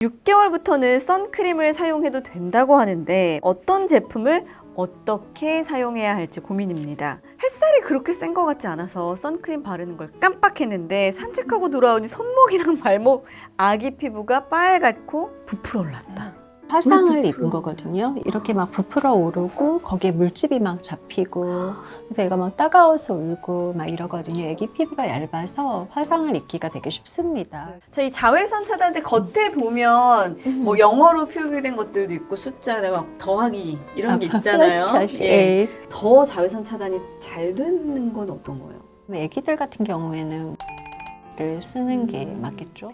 6개월부터는 선크림을 사용해도 된다고 하는데 어떤 제품을 어떻게 사용해야 할지 고민입니다. 햇살이 그렇게 센 것 같지 않아서 선크림 바르는 걸 깜빡했는데 산책하고 돌아오니 손목이랑 발목, 아기 피부가 빨갛고 부풀어 올랐다. 화상을 부풀어 입은 거거든요. 이렇게 막 부풀어 오르고 거기에 물집이 막 잡히고 그래서 얘가 막 따가워서 울고 막 이러거든요. 애기 피부가 얇아서 화상을 입기가 되게 쉽습니다. 자, 이 자외선 차단제 겉에 보면 뭐 영어로 표기된 것들도 있고 숫자 막 더하기 이런 게 있잖아요. 플러스 예. 더 자외선 차단이 잘 되는 건 어떤 거예요? 애기들 같은 경우에는 를 쓰는 게 맞겠죠.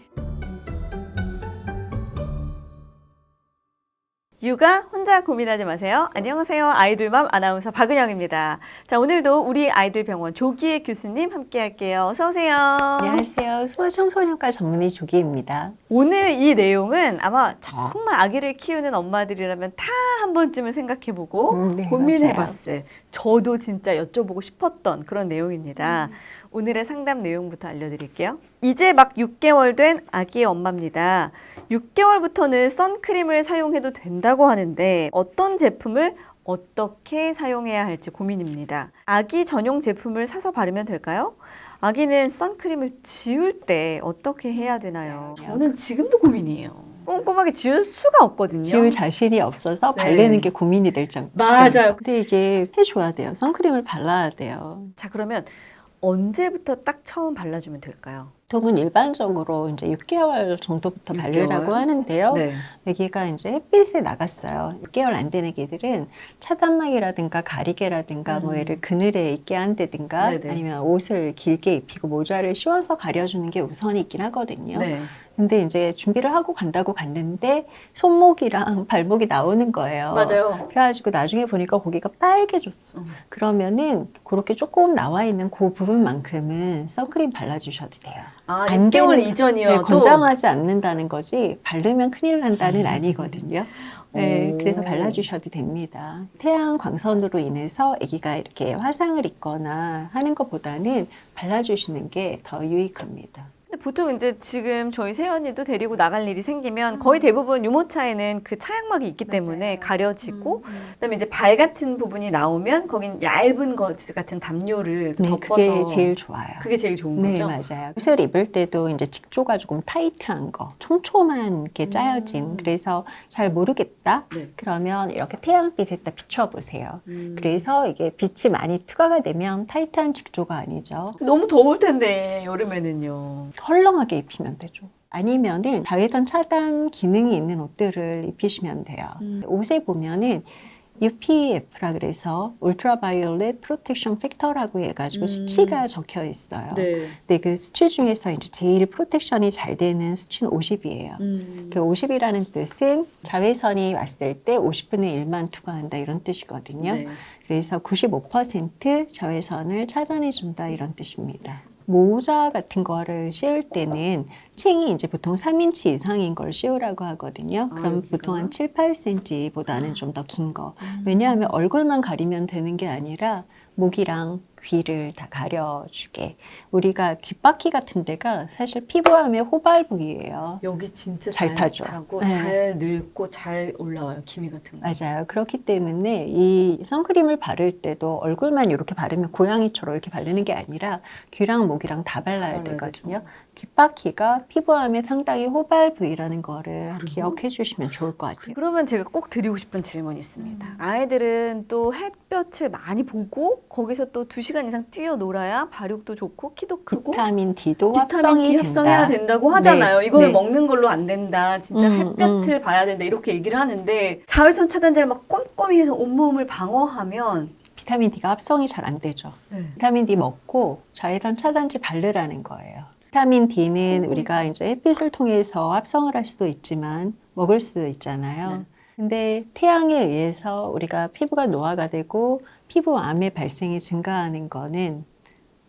육아 혼자 고민하지 마세요. 안녕하세요. 아이들맘 아나운서 박은영입니다. 자, 오늘도 우리 아이들 병원 조기애 교수님 함께 할게요. 어서 오세요. 안녕하세요. 소아청소년과 전문의 조기입니다. 오늘 이 내용은 아마 정말 아기를 키우는 엄마들이라면 다 한 번쯤은 생각해보고 네, 고민해봤을 저도 진짜 여쭤보고 싶었던 그런 내용입니다. 오늘의 상담 내용부터 알려드릴게요. 이제 막 6개월 된 아기의 엄마입니다. 6개월부터는 선크림을 사용해도 된다고 하는데 어떤 제품을 어떻게 사용해야 할지 고민입니다. 아기 전용 제품을 사서 바르면 될까요? 아기는 선크림을 지울 때 어떻게 해야 되나요? 저는 지금도 고민이에요. 꼼꼼하게 지울 수가 없거든요. 지울 자신이 없어서 네. 바르는 게 고민이 될 정도. 맞아요. 근데 이게 해줘야 돼요. 선크림을 발라야 돼요. 자, 그러면 언제부터 딱 처음 발라주면 될까요? 보통은 일반적으로 이제 6개월 정도부터 6개월? 바르라고 하는데요. 네. 아기가 이제 햇빛에 나갔어요. 6개월 안 된 아기들은 차단막이라든가 가리개라든가 뭐 얘를 그늘에 있게 한다든가 네네. 아니면 옷을 길게 입히고 모자를 씌워서 가려주는 게 우선이 있긴 하거든요. 네. 근데 이제 준비를 하고 간다고 갔는데 손목이랑 발목이 나오는 거예요. 맞아요. 그래가지고 나중에 보니까 거기가 빨개졌어. 그러면은 그렇게 조금 나와 있는 그 부분만큼은 선크림 발라주셔도 돼요. 아, 안 6개월 되는- 이전이어도 네, 권장하지 않는다는 거지 바르면 큰일 난다는 아니거든요. 네, 오. 그래서 발라주셔도 됩니다. 태양 광선으로 인해서 아기가 이렇게 화상을 입거나 하는 것보다는 발라주시는 게 더 유익합니다. 근데 보통 이제 지금 저희 세연이도 데리고 나갈 일이 생기면 거의 대부분 유모차에는 그 차양막이 있기 때문에 가려지고 그다음에 이제 발 같은 부분이 나오면 거긴 얇은 거 같은 담요를 네, 덮어서 그게 제일 좋아요. 그게 제일 좋은 네, 거죠? 맞아요. 옷을 입을 때도 이제 직조가 조금 타이트한 거, 촘촘한 이렇게 짜여진. 그래서 잘 모르겠다. 네. 그러면 이렇게 태양빛에다 비춰보세요. 그래서 이게 빛이 많이 투과가 되면 타이트한 직조가 아니죠. 너무 더울 텐데 여름에는요. 헐렁하게 입히면 되죠. 아니면은 자외선 차단 기능이 있는 옷들을 입히시면 돼요. 옷에 보면은 UPF라 그래서 울트라바이올렛 프로텍션 팩터라고 해가지고 수치가 적혀 있어요. 네. 근데 그 수치 중에서 이제 제일 프로텍션이 잘 되는 수치는 50이에요. 그 50이라는 뜻은 자외선이 왔을 때 50분의 1만 투과한다 이런 뜻이거든요. 네. 그래서 95% 자외선을 차단해 준다 이런 뜻입니다. 모자 같은 거를 씌울 때는 챙이 이제 보통 3인치 이상인 걸 씌우라고 하거든요. 그럼 여기가? 보통 한 7, 8cm보다는 좀 더 긴 거. 왜냐하면 얼굴만 가리면 되는 게 아니라 목이랑 귀를 다 가려주게. 우리가 귓바퀴 같은 데가 사실 피부암의 호발 부위예요. 여기 진짜 잘 타죠. 타고 네. 잘 늙고 잘 올라와요. 기미 같은 거. 맞아요. 그렇기 때문에 이 선크림을 바를 때도 얼굴만 이렇게 바르면 고양이처럼 이렇게 바르는 게 아니라 귀랑 목이랑 다 발라야 되거든요. 귓바퀴가 피부암의 상당히 호발 부위라는 거를 기억해 주시면 좋을 것 같아요. 그러면 제가 꼭 드리고 싶은 질문이 있습니다. 아이들은 또 햇볕을 많이 보고 거기서 또 2시간 이상 뛰어놀아야 발육도 좋고 키도 크고 비타민 D도 비타민 합성이 D 합성해야 된다. 된다고 하잖아요. 네, 이거는 네. 먹는 걸로 안 된다. 진짜 햇볕을 봐야 된다. 이렇게 얘기를 하는데 자외선 차단제를 막 꼼꼼히 해서 온몸을 방어하면 비타민 D가 합성이 잘 안 되죠. 비타민 D 먹고 자외선 차단제 바르라는 거예요. 비타민 D는 우리가 이제 햇빛을 통해서 합성을 할 수도 있지만 먹을 수도 있잖아요. 네. 근데 태양에 의해서 우리가 피부가 노화가 되고 피부암의 발생이 증가하는 거는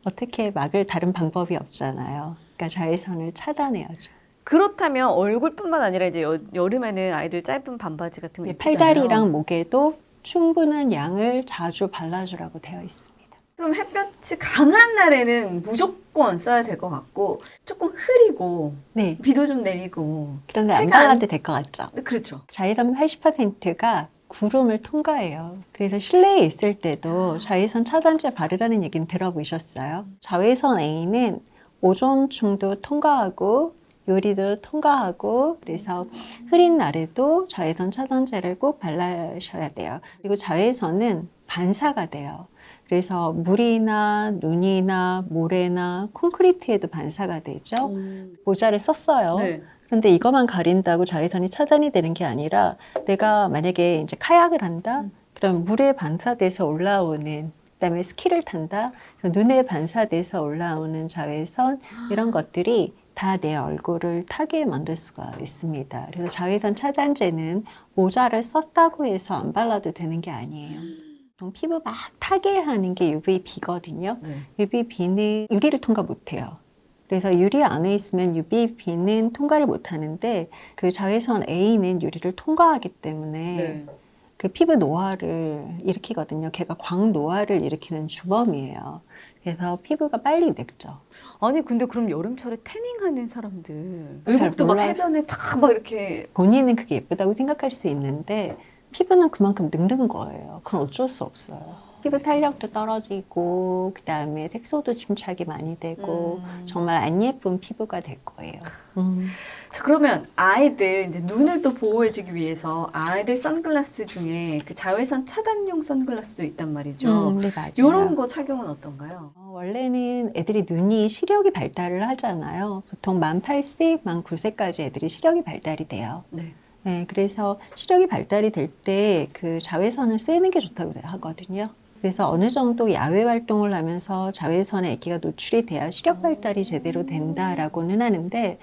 어떻게 막을 다른 방법이 없잖아요. 그러니까 자외선을 차단해야죠. 그렇다면 얼굴뿐만 아니라 이제 여름에는 아이들 짧은 반바지 같은 거 입히잖아요. 팔다리랑 목에도 충분한 양을 자주 발라주라고 되어 있습니다. 좀 햇볕이 강한 날에는 무조건 써야 될 것 같고 조금 흐리고 네. 비도 좀 내리고 그런데 안 해가 안- 발라도 될 것 같죠? 그렇죠. 자외선 80%가 구름을 통과해요. 그래서 실내에 있을 때도 자외선 차단제 바르라는 얘기는 들어보셨어요? 자외선 A는 오존층도 통과하고 유리도 통과하고 그래서 흐린 날에도 자외선 차단제를 꼭 발라셔야 돼요. 그리고 자외선은 반사가 돼요. 그래서 물이나 눈이나 모래나 콘크리트에도 반사가 되죠. 모자를 썼어요. 네. 그런데 이것만 가린다고 자외선이 차단이 되는 게 아니라 내가 만약에 이제 카약을 한다? 그럼 물에 반사돼서 올라오는 그다음에 스키를 탄다? 그럼 눈에 반사돼서 올라오는 자외선 이런 것들이 다 내 얼굴을 타게 만들 수가 있습니다. 그래서 자외선 차단제는 모자를 썼다고 해서 안 발라도 되는 게 아니에요. 보통 피부 막 타게 하는 게 UVB거든요. 네. UVB는 유리를 통과 못해요. 그래서 유리 안에 있으면 UVB는 통과를 못 하는데 그 자외선 A는 유리를 통과하기 때문에 네. 그 피부 노화를 일으키거든요. 걔가 광노화를 일으키는 주범이에요. 그래서 피부가 빨리 늙죠. 아니 근데 그럼 여름철에 태닝하는 사람들 잘 외국도 막 몰라요. 해변에 다 막 이렇게 본인은 그게 예쁘다고 생각할 수 있는데 피부는 그만큼 늙는 거예요. 그건 어쩔 수 없어요. 피부 탄력도 떨어지고 그다음에 색소도 침착이 많이 되고 정말 안 예쁜 피부가 될 거예요. 자, 그러면 아이들 이제 눈을 또 보호해주기 위해서 아이들 선글라스 중에 그 자외선 차단용 선글라스도 있단 말이죠. 네, 맞아요. 이런 거 착용은 어떤가요? 원래는 애들이 눈이 시력이 발달을 하잖아요. 보통 만 8세, 만 9세까지 애들이 시력이 발달이 돼요. 네. 네, 그래서 시력이 발달이 될 때 그 자외선을 쐬는 게 좋다고 하거든요. 그래서 어느 정도 야외 활동을 하면서 자외선에 애기가 노출이 돼야 시력 발달이 제대로 된다라고는 하는데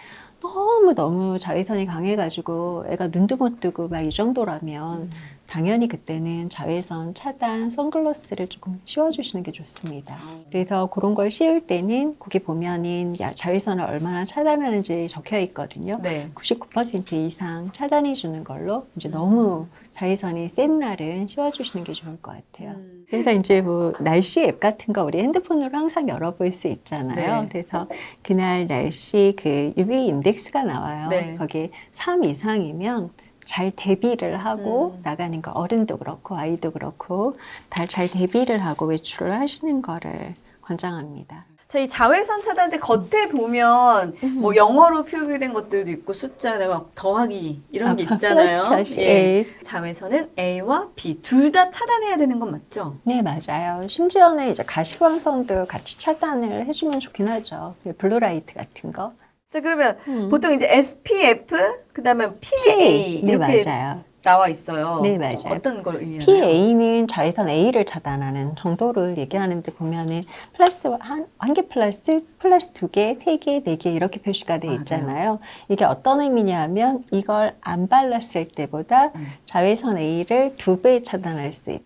너무 자외선이 강해가지고 애가 눈도 못 뜨고 막 이 정도라면 당연히 그때는 자외선 차단 선글라스를 조금 씌워주시는 게 좋습니다. 그래서 그런 걸 씌울 때는 거기 보면은 자외선을 얼마나 차단하는지 적혀 있거든요. 네. 99% 이상 차단해 주는 걸로 이제 너무 자외선이 센 날은 씌워주시는 게 좋을 것 같아요. 그래서 이제 뭐 날씨 앱 같은 거 우리 핸드폰으로 항상 열어볼 수 있잖아요. 네. 그래서 그날 날씨 그 UV 인덱스가 나와요. 네. 거기에 3 이상이면 잘 대비를 하고 나가는 거 어른도 그렇고 아이도 그렇고 다 잘 대비를 하고 외출을 하시는 거를 권장합니다. 자, 이 자외선 차단제 겉에 보면 뭐 영어로 표기된 것들도 있고 숫자나 막 더하기 이런 게 있잖아요. 플러스 예. A. 자외선은 A와 B 둘 다 차단해야 되는 건 맞죠? 네, 맞아요. 심지어는 이제 가시광선도 같이 차단을 해주면 좋긴 하죠. 블루라이트 같은 거. 자, 그러면 보통 이제 SPF 그다음에 PA 네, 이렇게 맞아요. 나와 있어요. 네, 맞아요. 어떤 걸 의미하나요? PA는 자외선 A를 차단하는 정도를 얘기하는데 보면은 플러스 한 개 플러스 두 개, 세 개, 네 개 이렇게 표시가 돼 맞아요. 있잖아요. 이게 어떤 의미냐면 이걸 안 발랐을 때보다 자외선 A를 2배 차단할 수 있다.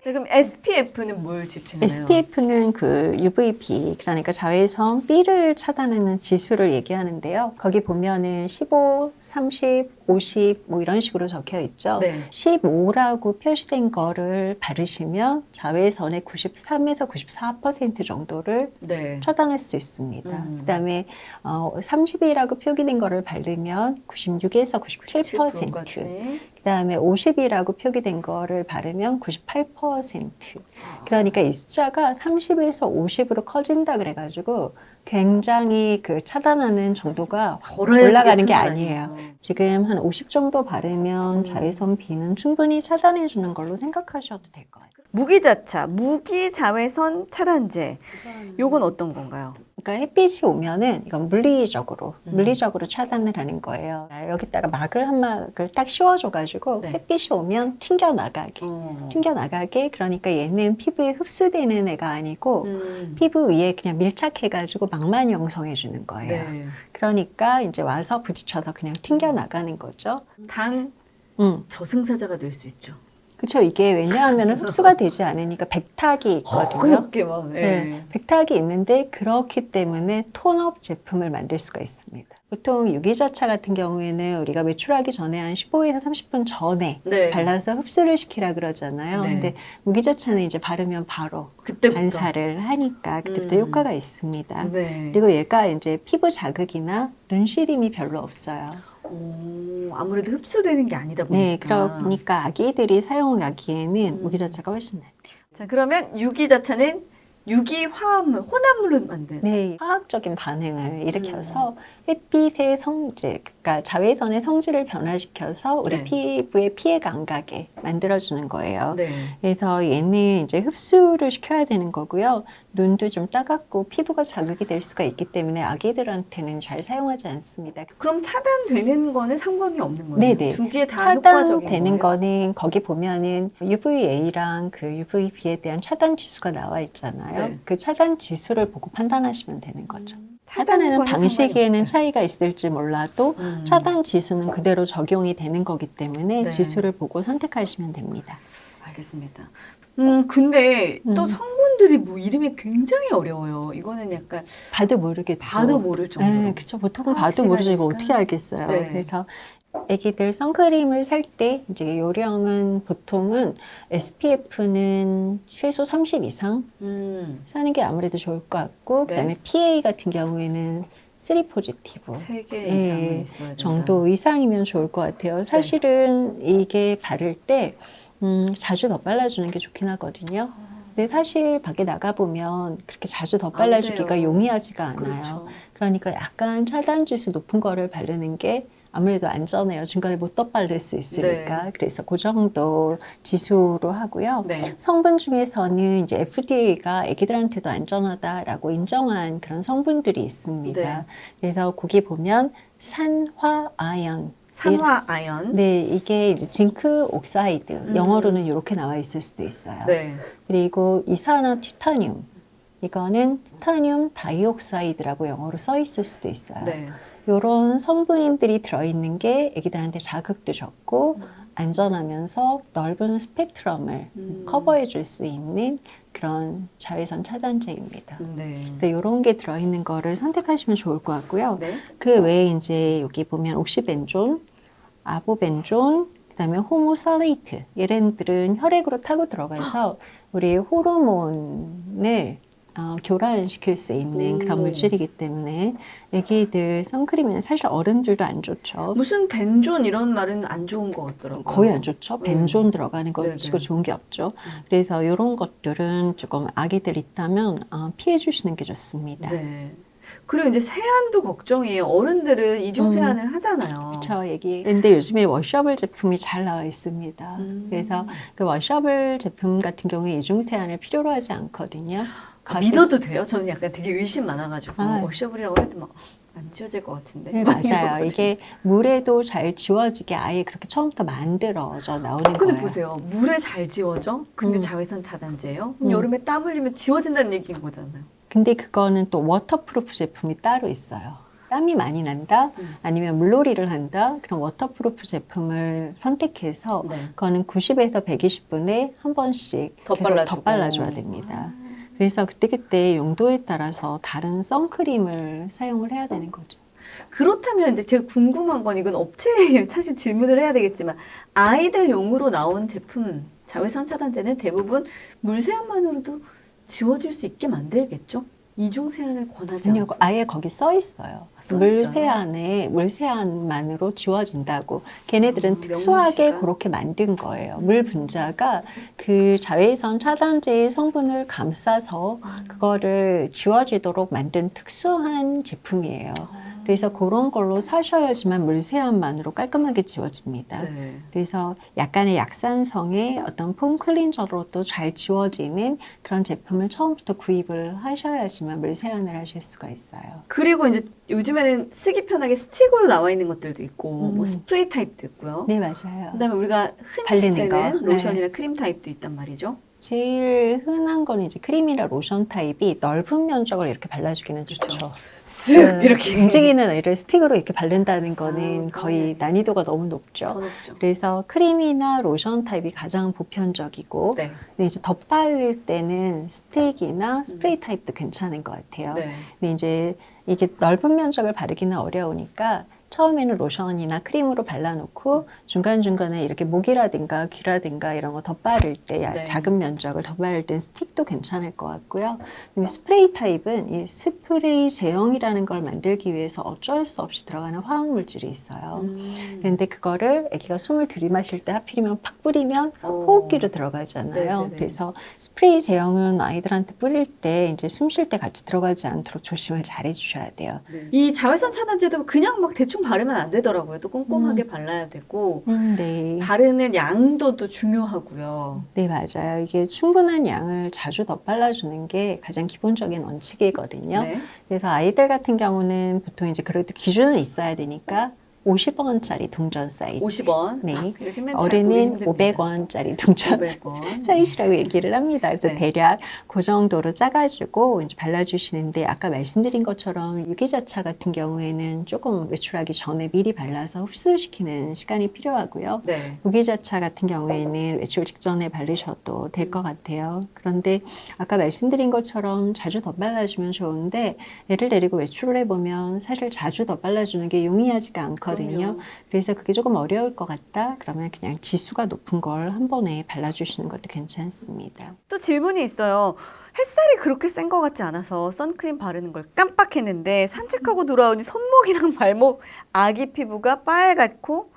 자, 그럼 SPF는 뭘 지칭하나요? SPF는 그 UVB, 그러니까 자외선 B를 차단하는 지수를 얘기하는데요. 거기 보면은 15, 30, 50 뭐 이런 식으로 적혀 있죠. 네. 15라고 표시된 거를 바르시면 자외선의 93에서 94% 정도를 네. 차단할 수 있습니다. 그다음에 30이라고 표기된 거를 바르면 96에서 97%. 까지. 그다음에 50이라고 표기된 거를 바르면 98%. 그러니까 이 숫자가 30에서 50으로 커진다 그래가지고 굉장히 그 차단하는 정도가 올라가는 게 아니에요. 지금 한 50 정도 바르면 자외선 B는 충분히 차단해 주는 걸로 생각하셔도 될 것 같아요. 무기자차, 무기자외선 차단제. 요건 어떤 건가요? 그러니까 햇빛이 오면은 이건 물리적으로 차단을 하는 거예요. 여기다가 한 막을 딱 씌워줘가지고 네. 햇빛이 오면 튕겨나가게. 그러니까 얘는 피부에 흡수되는 애가 아니고 피부 위에 그냥 밀착해가지고 망만 형성해 주는 거예요. 네. 그러니까 이제 와서 부딪혀서 그냥 튕겨나가는 거죠. 단 저승사자가 될 수 있죠. 그렇죠. 이게 왜냐하면 흡수가 되지 않으니까 백탁이 있거든요. 허옇게 막. 네, 백탁이 있는데 그렇기 때문에 톤업 제품을 만들 수가 있습니다. 보통 유기자차 같은 경우에는 우리가 외출하기 전에 한 15에서 30분 전에 네. 발라서 흡수를 시키라 그러잖아요. 네. 근데 무기자차는 이제 바르면 바로 그때부터. 반사를 하니까 그때부터 효과가 있습니다. 네. 그리고 얘가 이제 피부 자극이나 눈 시림이 별로 없어요. 아무래도 흡수되는 게 아니다 보니까. 네, 그러니까 아기들이 사용하기에는 무기자차가 훨씬 나아요. 자, 그러면 유기자차는 유기화합물, 혼합물로 만든. 네, 화학적인 반응을 일으켜서 햇빛의 성질, 그러니까 자외선의 성질을 변화시켜서 우리 네. 피부에 피해가 안 가게 만들어주는 거예요. 네. 그래서 얘는 이제 흡수를 시켜야 되는 거고요. 눈도 좀 따갑고 피부가 자극이 될 수가 있기 때문에 아기들한테는 잘 사용하지 않습니다. 그럼 차단되는 거는 상관이 없는 거예요? 네네. 두 개 다 효과적인 차단되는 거예요? 거는 거기 보면은 UVA랑 그 UVB에 대한 차단 지수가 나와 있잖아요. 네. 그 차단 지수를 보고 판단하시면 되는 거죠. 차단은 차단에는 상관이 방식에는 없다. 차이가 있을지 몰라도 차단 지수는 그대로 적용이 되는 거기 때문에 네. 지수를 보고 선택하시면 됩니다. 알겠습니다. 근데 또 성분들이 뭐 이름이 굉장히 어려워요. 이거는 약간 봐도 모르겠죠. 봐도 모를 정도로. 네, 그렇죠. 보통은 봐도 확실하니까. 모르지 이거 어떻게 알겠어요. 네. 그래서 애기들 선크림을 살 때 이제 요령은 보통은 SPF는 최소 30 이상 사는 게 아무래도 좋을 것 같고 네. 그다음에 PA 같은 경우에는 3 포지티브 3개 네, 이상은 있어야 된다. 정도 이상이면 좋을 것 같아요. 사실은 이게 바를 때 자주 덧발라주는 게 좋긴 하거든요. 근데 사실 밖에 나가보면 그렇게 자주 덧발라주기가 돼요. 용이하지가 않아요. 그렇죠. 그러니까 약간 차단 지수 높은 거를 바르는 게 아무래도 안전해요. 중간에 못 덧바를 수 있으니까. 네. 그래서 그 정도 지수로 하고요. 네. 성분 중에서는 이제 FDA가 아기들한테도 안전하다라고 인정한 그런 성분들이 있습니다. 네. 그래서 거기 보면 산화아연. 산화 아연. 네, 이게 징크 옥사이드. 영어로는 이렇게 나와 있을 수도 있어요. 네. 그리고 이산화 티타늄. 이거는 티타늄 다이옥사이드라고 영어로 써 있을 수도 있어요. 네. 이런 성분들이 들어있는 게 애기들한테 자극도 적고 안전하면서 넓은 스펙트럼을 커버해 줄 수 있는 그런 자외선 차단제입니다. 네. 그래서 이런 게 들어있는 거를 선택하시면 좋을 것 같고요. 네. 그 외에 이제 여기 보면 옥시벤존, 아보벤존, 그다음에 호모살레이트 얘네들은 혈액으로 타고 들어가서 우리 호르몬을 교란시킬 수 있는 그런 물질이기 때문에 애기들 선크림은 사실 어른들도 안 좋죠. 무슨 벤존 이런 말은 안 좋은 것 같더라고요. 거의 안 좋죠. 벤존 들어가는 거 네네. 치고 좋은 게 없죠. 그래서 이런 것들은 조금 아기들 있다면 피해 주시는 게 좋습니다. 네. 그리고 이제 세안도 걱정이에요. 어른들은 이중 세안을 하잖아요. 그렇죠, 얘기. 근데 요즘에 워셔블 제품이 잘 나와 있습니다. 그래서 그 워셔블 제품 같은 경우에 이중 세안을 필요로 하지 않거든요. 믿어도 돼요? 저는 약간 되게 의심 많아가지고 아. 워셔블이라고 해도 막 안 지워질 것 같은데. 네, 막 맞아요. 이러거든요. 이게 물에도 잘 지워지게 아예 그렇게 처음부터 만들어져 나오는 근데 거예요. 보세요. 물에 잘 지워져? 근데 자외선 차단제예요? 그럼 음. 여름에 땀 흘리면 지워진다는 얘기인 거잖아요. 근데 그거는 또 워터프루프 제품이 따로 있어요. 땀이 많이 난다? 아니면 물놀이를 한다? 그럼 워터프루프 제품을 선택해서 네. 그거는 90에서 120분에 한 번씩 계속 덧발라주고. 덧발라줘야 됩니다. 그래서 그때그때 용도에 따라서 다른 선크림을 사용을 해야 되는 거죠. 그렇다면 이제 제가 궁금한 건 이건 업체에 사실 질문을 해야 되겠지만 아이들용으로 나온 제품 자외선 차단제는 대부분 물세안만으로도 지워질 수 있게 만들겠죠? 이중 세안을 권하지 아니요, 않고. 아예 거기 써 있어요. 써 물세안만으로 지워진다고. 걔네들은 특수하게 명시가? 그렇게 만든 거예요. 물 분자가 그 자외선 차단제의 성분을 감싸서 그거를 지워지도록 만든 특수한 제품이에요. 그래서 그런 걸로 사셔야지만 물세안만으로 깔끔하게 지워집니다. 네. 그래서 약간의 약산성의 어떤 폼 클린저로도 잘 지워지는 그런 제품을 처음부터 구입을 하셔야지만 물세안을 하실 수가 있어요. 그리고 이제 요즘에는 쓰기 편하게 스틱으로 나와 있는 것들도 있고 뭐 스프레이 타입도 있고요. 네, 맞아요. 그다음에 우리가 흔히 바르는 쓰는 거. 로션이나 크림 타입도 있단 말이죠. 제일 흔한 거는 이제 크림이나 로션 타입이 넓은 면적을 이렇게 발라주기는 좋죠. 그렇죠. 쓱 이렇게 움직이는 아이를 스틱으로 이렇게 바른다는 거는 아, 거의 그러네. 난이도가 너무 더 높죠. 높죠. 그래서 크림이나 로션 타입이 가장 보편적이고, 네. 근데 이제 덧바를 때는 스틱이나 스프레이 타입도 괜찮은 것 같아요. 네. 근데 이제 이게 넓은 면적을 바르기는 어려우니까 처음에는 로션이나 크림으로 발라놓고 중간중간에 이렇게 목이라든가 귀라든가 이런 거 덧바를 때 네. 작은 면적을 덧바를 땐 스틱도 괜찮을 것 같고요. 그다음에 스프레이 타입은 이 스프레이 제형이라는 걸 만들기 위해서 어쩔 수 없이 들어가는 화학물질이 있어요. 그런데 그거를 아기가 숨을 들이마실 때 하필이면 팍 뿌리면 호흡기로 들어가잖아요. 네네네. 그래서 스프레이 제형은 아이들한테 뿌릴 때 이제 숨 쉴 때 같이 들어가지 않도록 조심을 잘 해주셔야 돼요. 이 자외선 차단제도 그냥 막 대충 바르면 안 되더라고요. 또 꼼꼼하게 발라야 되고 네. 바르는 양도도 중요하고요. 네, 맞아요. 이게 충분한 양을 자주 덧발라주는 게 가장 기본적인 원칙이거든요. 네. 그래서 아이들 같은 경우는 보통 이제 그래도 기준은 있어야 되니까 50원짜리 동전 사이즈. 50원. 네. 요즘엔 잘 보기 어른은 힘듭니다. 500원짜리 동전 500원. 사이즈라고 얘기를 합니다. 그래서 네. 대략 그 정도로 짜가지고 이제 발라주시는데 아까 말씀드린 것처럼 유기자차 같은 경우에는 조금 외출하기 전에 미리 발라서 흡수시키는 시간이 필요하고요. 네. 무기자차 같은 경우에는 외출 직전에 바르셔도 될 것 같아요. 그런데 아까 말씀드린 것처럼 자주 덧발라주면 좋은데 애를 데리고 외출을 해보면 사실 자주 덧발라주는 게 용이하지가 않거든요. 그럼요. 그래서 그게 조금 어려울 것 같다? 그러면 그냥 지수가 높은 걸 한 번에 발라주시는 것도 괜찮습니다. 또 질문이 있어요. 햇살이 그렇게 센 것 같지 않아서 선크림 바르는 걸 깜빡했는데 산책하고 돌아오니 손목이랑 발목 아기 피부가 빨갛고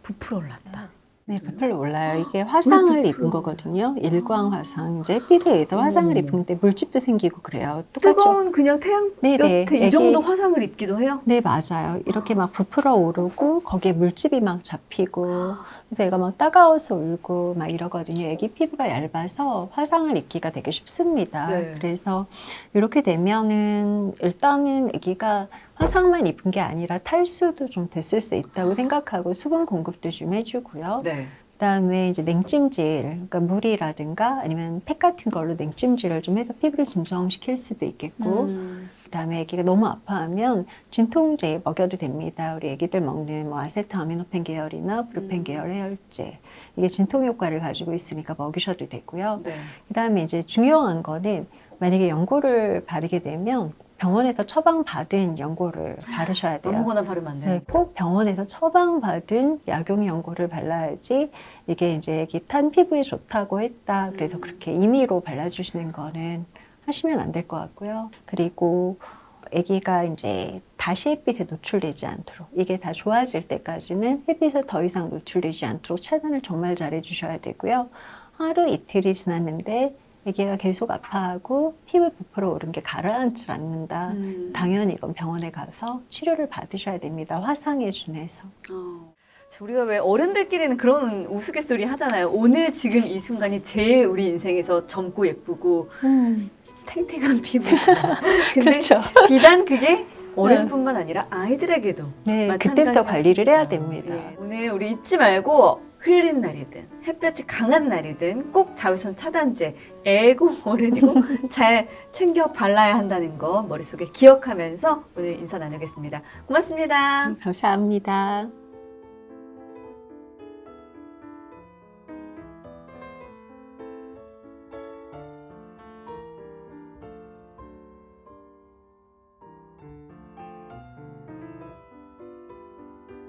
부풀어 올랐다. 네, 부풀어 올라요. 이게 화상을 입은 거거든요. 일광 화상. 이제 햇빛에 의해서 화상을 입은데 물집도 생기고 그래요. 똑같죠? 뜨거운 그냥 태양볕에 네네. 이 정도 화상을 입기도 해요? 네, 맞아요. 이렇게 막 부풀어 오르고 거기에 물집이 막 잡히고 그래서 애가 막 따가워서 울고 막 이러거든요. 애기 피부가 얇아서 화상을 입기가 되게 쉽습니다. 네. 그래서 이렇게 되면은 일단은 애기가 화상만 입은 게 아니라 탈수도 좀 됐을 수 있다고 생각하고 수분 공급도 좀 해주고요. 네. 그다음에 이제 냉찜질, 그러니까 물이라든가 아니면 팩 같은 걸로 냉찜질을 좀 해서 피부를 진정시킬 수도 있겠고 그다음에 아기가 너무 아파하면 진통제 먹여도 됩니다. 우리 아기들 먹는 뭐 아세트아미노펜 계열이나 브루펜 계열 해열제 이게 진통 효과를 가지고 있으니까 먹이셔도 되고요. 네. 그다음에 이제 중요한 거는 만약에 연고를 바르게 되면 병원에서 처방받은 연고를 바르셔야 돼요. 아무거나 바르면 안 돼요. 네, 꼭 병원에서 처방받은 약용 연고를 발라야지 이게 이제 탄 피부에 좋다고 했다. 그래서 그렇게 임의로 발라주시는 거는 하시면 안 될 것 같고요. 그리고 아기가 이제 다시 햇빛에 노출되지 않도록 이게 다 좋아질 때까지는 햇빛에 더 이상 노출되지 않도록 차단을 정말 잘 해주셔야 되고요. 하루 이틀이 지났는데 아기가 계속 아파하고 피부 부풀어 오른 게 가라앉질 않는다. 당연히 이건 병원에 가서 치료를 받으셔야 됩니다. 화상에 준해서. 자, 우리가 왜 어른들끼리는 그런 우스갯소리 하잖아요. 오늘 지금 이 순간이 제일 우리 인생에서 젊고 예쁘고 탱탱한 피부. 근데 그렇죠. 비단 그게 어른뿐만 아니라 아이들에게도 네, 마찬가지였습니다. 그때부터 관리를 해야 됩니다. 예, 오늘 우리 잊지 말고 흐린 날이든 햇볕이 강한 날이든 꼭 자외선 차단제 애고 어른이고 잘 챙겨 발라야 한다는 거 머릿속에 기억하면서 오늘 인사 나누겠습니다. 고맙습니다. 감사합니다.